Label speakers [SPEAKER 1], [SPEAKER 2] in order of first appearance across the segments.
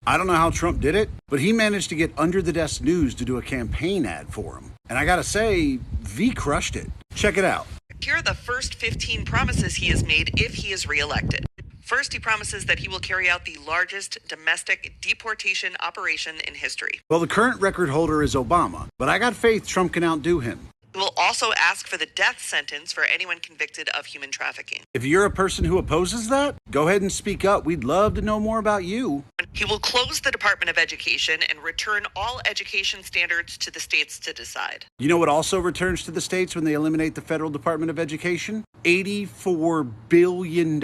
[SPEAKER 1] I don't know how Trump did it, but he managed to get Under the Desk News to do a campaign ad for him. And I gotta say, V crushed it. Check it out.
[SPEAKER 2] Here are the first 15 promises he has made if he is reelected. First, he promises that he will carry out the largest domestic deportation operation in history.
[SPEAKER 1] Well, the current record holder is Obama, but I got faith Trump can outdo him.
[SPEAKER 2] He will also ask for the death sentence for anyone convicted of human trafficking.
[SPEAKER 1] If you're a person who opposes that, go ahead and speak up. We'd love to know more about you.
[SPEAKER 2] He will close the Department of Education and return all education standards to the states to decide.
[SPEAKER 1] You know what also returns to the states when they eliminate the federal Department of Education? $84 billion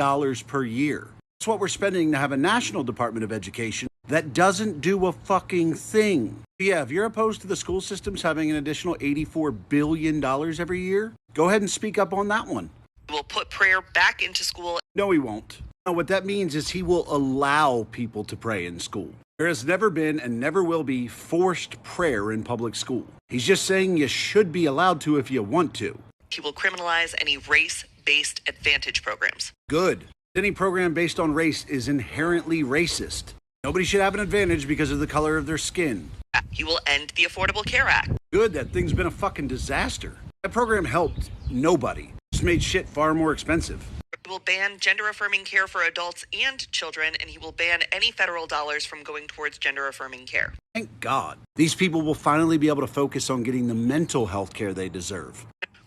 [SPEAKER 1] per year. That's what we're spending to have a national Department of Education that doesn't do a fucking thing. Yeah, if you're opposed to the school systems having an additional $84 billion every year, go ahead and speak up on that one.
[SPEAKER 2] He will put prayer back into school.
[SPEAKER 1] No, he won't. No, what that means is he will allow people to pray in school. There has never been and never will be forced prayer in public school. He's just saying you should be allowed to if you want to.
[SPEAKER 2] He will criminalize any race-based advantage programs.
[SPEAKER 1] Good. Any program based on race is inherently racist. Nobody should have an advantage because of the color of their skin.
[SPEAKER 2] He will end the Affordable Care Act.
[SPEAKER 1] Good, that thing's been a fucking disaster. That program helped nobody. Just made shit far more expensive.
[SPEAKER 2] He will ban gender-affirming care for adults and children, and he will ban any federal dollars from going towards gender-affirming care.
[SPEAKER 1] Thank God. These people will finally be able to focus on getting the mental health care they deserve.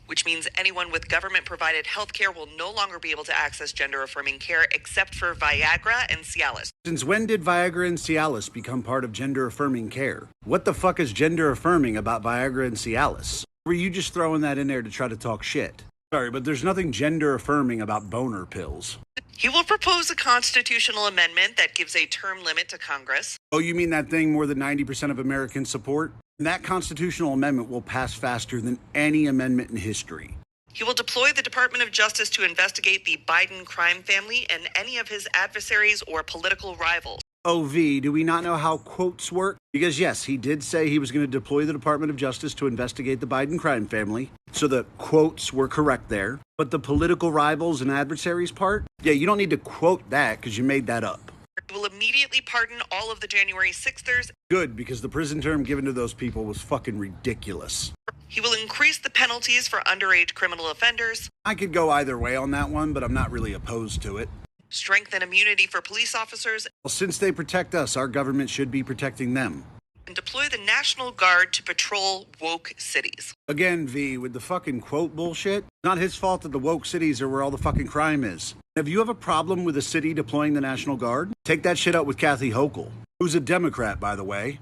[SPEAKER 2] Which means anyone with government-provided health care will no longer be able to access gender-affirming care except for Viagra and Cialis.
[SPEAKER 1] Since when did Viagra and Cialis become part of gender-affirming care? What the fuck is gender-affirming about Viagra and Cialis? Were you just throwing that in there to try to talk shit? Sorry, but there's nothing gender-affirming about boner pills.
[SPEAKER 2] He will propose a constitutional amendment that gives a term limit to Congress.
[SPEAKER 1] Oh, you mean that thing more than 90% of Americans support? That constitutional amendment will pass faster than any amendment in history.
[SPEAKER 2] He will deploy the Department of Justice to investigate the Biden crime family and any of his adversaries or political rivals.
[SPEAKER 1] Oh, V, do we not know how quotes work? Because yes, he did say he was going to deploy the Department of Justice to investigate the Biden crime family. So the quotes were correct there. But the political rivals and adversaries part? Yeah, you don't need to quote that because you made that up.
[SPEAKER 2] He will immediately pardon all of the January 6thers.
[SPEAKER 1] Good, because the prison term given to those people was fucking ridiculous.
[SPEAKER 2] He will increase the penalties for underage criminal offenders.
[SPEAKER 1] I could go either way on that one, but I'm not really opposed to it.
[SPEAKER 2] Strengthen immunity for police officers.
[SPEAKER 1] Well, since they protect us, our government should be protecting them.
[SPEAKER 2] And deploy the National Guard to patrol woke cities.
[SPEAKER 1] Again, V, with the fucking quote bullshit, not his fault that the woke cities are where all the fucking crime is. If you have a problem with a city deploying the National Guard, take that shit up with Kathy Hochul, who's a Democrat, by the way.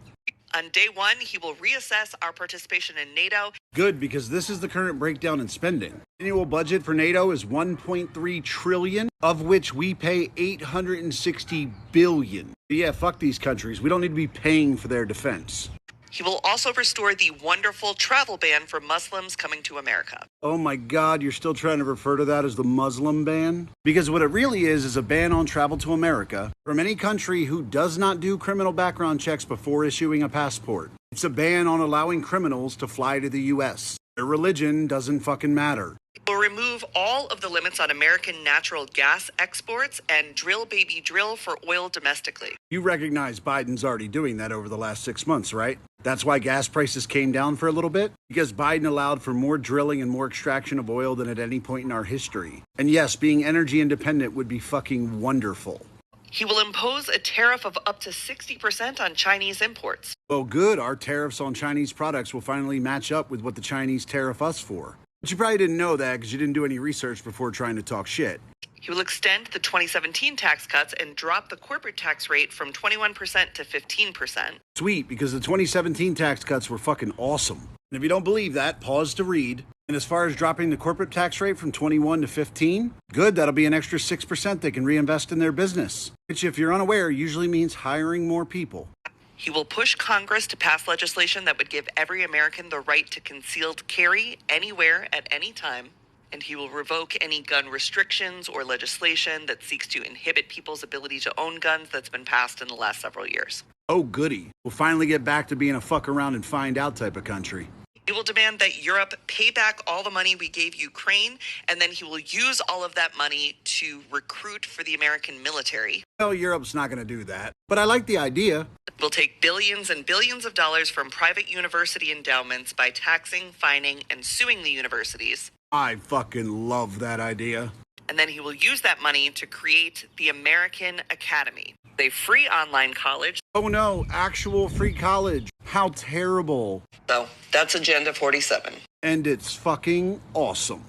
[SPEAKER 2] On day one, he will reassess our participation in NATO.
[SPEAKER 1] Good, because this is the current breakdown in spending. Annual budget for NATO is $1.3 trillion, of which we pay $860 billion. Yeah, fuck these countries. We don't need to be paying for their defense.
[SPEAKER 2] He will also restore the wonderful travel ban for Muslims coming to America.
[SPEAKER 1] Oh my God, you're still trying to refer to that as the Muslim ban? Because what it really is a ban on travel to America from any country who does not do criminal background checks before issuing a passport. It's a ban on allowing criminals to fly to the U.S. Their religion doesn't fucking matter.
[SPEAKER 2] He will remove all of the limits on American natural gas exports and drill baby drill for oil domestically.
[SPEAKER 1] You recognize Biden's already doing that over the last 6 months, right? That's why gas prices came down for a little bit? Because Biden allowed for more drilling and more extraction of oil than at any point in our history. And yes, being energy independent would be fucking wonderful.
[SPEAKER 2] He will impose a tariff of up to 60% on Chinese imports.
[SPEAKER 1] Well, good. Our tariffs on Chinese products will finally match up with what the Chinese tariff us for. But you probably didn't know that because you didn't do any research before trying to talk shit.
[SPEAKER 2] He will extend the 2017 tax cuts and drop the corporate tax rate from 21% to 15%.
[SPEAKER 1] Sweet, because the 2017 tax cuts were fucking awesome. And if you don't believe that, pause to read. And as far as dropping the corporate tax rate from 21 to 15, good, that'll be an extra 6% they can reinvest in their business. Which, if you're unaware, usually means hiring more people.
[SPEAKER 2] He will push Congress to pass legislation that would give every American the right to concealed carry anywhere at any time. And he will revoke any gun restrictions or legislation that seeks to inhibit people's ability to own guns that's been passed in the last several years.
[SPEAKER 1] Oh, goody. We'll finally get back to being a fuck around and find out type of country.
[SPEAKER 2] He will demand that Europe pay back all the money we gave Ukraine, and then he will use all of that money to recruit for the American military.
[SPEAKER 1] Well, Europe's not going to do that, but I like the idea.
[SPEAKER 2] We'll take billions and billions of dollars from private university endowments by taxing, fining, and suing the universities.
[SPEAKER 1] I fucking love that idea.
[SPEAKER 2] And then he will use that money to create the American Academy, a free online college.
[SPEAKER 1] Oh no, actual free college. How terrible.
[SPEAKER 2] So that's Agenda 47.
[SPEAKER 1] And it's fucking awesome.